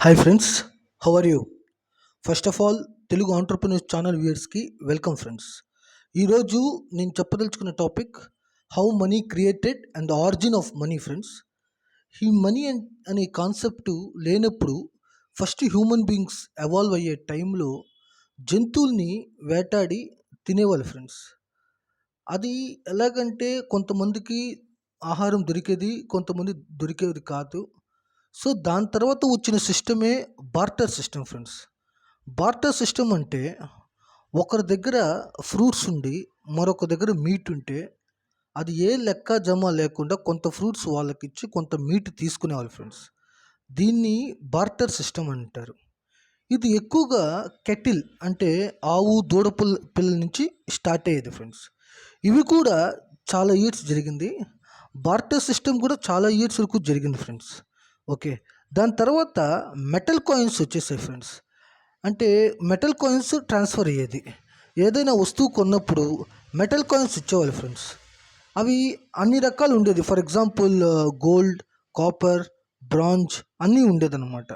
Hi friends, how are you? First of all Telugu entrepreneurs channel వ్యూయర్స్కి welcome friends. ఈరోజు నేను చెప్పదలుచుకున్న topic how money created and the origin of money friends. ఈ money అనే concept లేనప్పుడు first human beings evolve అయ్యే టైంలో జంతువుల్ని వేటాడి తినేవాళ్ళు ఫ్రెండ్స్. అది ఎలాగంటే కొంతమందికి ఆహారం దొరికేది, కొంతమంది దొరికేది కాదు. సో దాని తర్వాత వచ్చిన సిస్టమే barter system friends. Barter system అంటే ఒకరి దగ్గర ఫ్రూట్స్ ఉండి మరొక దగ్గర మీట్ ఉంటే అది ఏ లెక్క జమ లేకుండా కొంత ఫ్రూట్స్ వాళ్ళకిచ్చి కొంత మీట్ తీసుకునేవాళ్ళు ఫ్రెండ్స్. దీన్ని బార్టర్ సిస్టమ్ అంటారు. ఇది ఎక్కువగా కెటిల్ అంటే ఆవు దూడ పిల్లల నుంచి స్టార్ట్ అయ్యేది ఫ్రెండ్స్. ఇవి కూడా చాలా ఇయర్స్ జరిగింది. బార్టర్ సిస్టమ్ కూడా చాలా ఇయర్స్ వరకు జరిగింది ఫ్రెండ్స్. ఓకే, దాని తర్వాత మెటల్ కాయిన్స్ వచ్చేసాయి ఫ్రెండ్స్. అంటే మెటల్ కాయిన్స్ ట్రాన్స్ఫర్ అయ్యేది. ఏదైనా వస్తువు కొన్నప్పుడు మెటల్ కాయిన్స్ ఇచ్చేవాళ్ళు ఫ్రెండ్స్. అవి అన్ని రకాలు ఉండేది. For example gold, copper, bronze అన్నీ ఉండేదన్నమాట.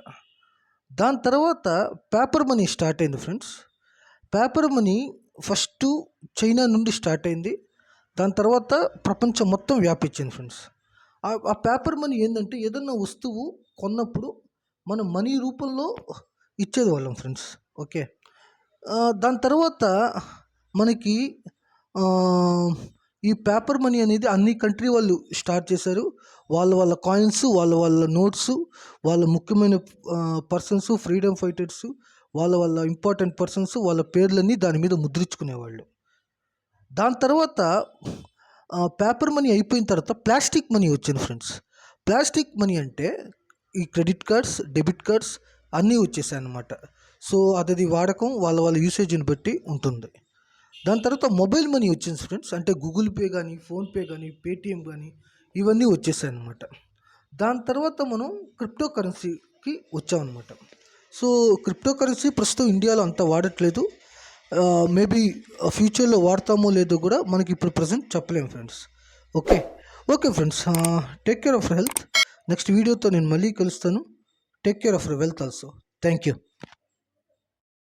దాని తర్వాత పేపర్ మనీ స్టార్ట్ అయింది friends. Paper money first China నుండి స్టార్ట్ అయింది. దాని తర్వాత ప్రపంచం మొత్తం వ్యాపించింది ఫ్రెండ్స్. ఆ పేపర్ మనీ ఏంటంటే ఏదన్నా వస్తువు కొన్నప్పుడు మనం మనీ రూపంలో ఇచ్చేది వాళ్ళం ఫ్రెండ్స్. ఓకే, దాని తర్వాత మనకి ఈ పేపర్ మనీ అనేది అన్ని కంట్రీ వాళ్ళు స్టార్ట్ చేశారు. వాళ్ళ కాయిన్స్, వాళ్ళ నోట్స్, వాళ్ళ ముఖ్యమైన పర్సన్స్, ఫ్రీడమ్ ఫైటర్స్, వాళ్ళ ఇంపార్టెంట్ పర్సన్స్ వాళ్ళ పేర్లన్నీ దాని మీద ముద్రించుకునేవాళ్ళు. దాని తర్వాత పేపర్ మనీ అయిపోయిన తర్వాత ప్లాస్టిక్ మనీ వచ్చింది ఫ్రెండ్స్. ప్లాస్టిక్ మనీ అంటే ఈ క్రెడిట్ కార్డ్స్, డెబిట్ కార్డ్స్ అన్నీ వచ్చేసాయి అన్నమాట. సో అది వాడకం వాళ్ళ యూసేజ్ని బట్టి ఉంటుంది. దాని తర్వాత మొబైల్ మనీ వచ్చింది ఫ్రెండ్స్. అంటే గూగుల్ పే కానీ, ఫోన్పే కానీ, పేటిఎం కానీ ఇవన్నీ వచ్చేసాయి అన్నమాట. దాని తర్వాత మనం క్రిప్టో కరెన్సీకి వచ్చామన్నమాట. సో క్రిప్టో కరెన్సీ ప్రస్తుతం ఇండియాలో అంత వాడట్లేదు. మేబీ ఫ్యూచర్లో వాడతామో లేదో కూడా మనకి ఇప్పుడు ప్రజెంట్ చెప్పలేము friends. Okay okay friends, take care of health. Next వీడియోతో నేను మళ్ళీ కలుస్తాను. Take care of wealth also. Thank you.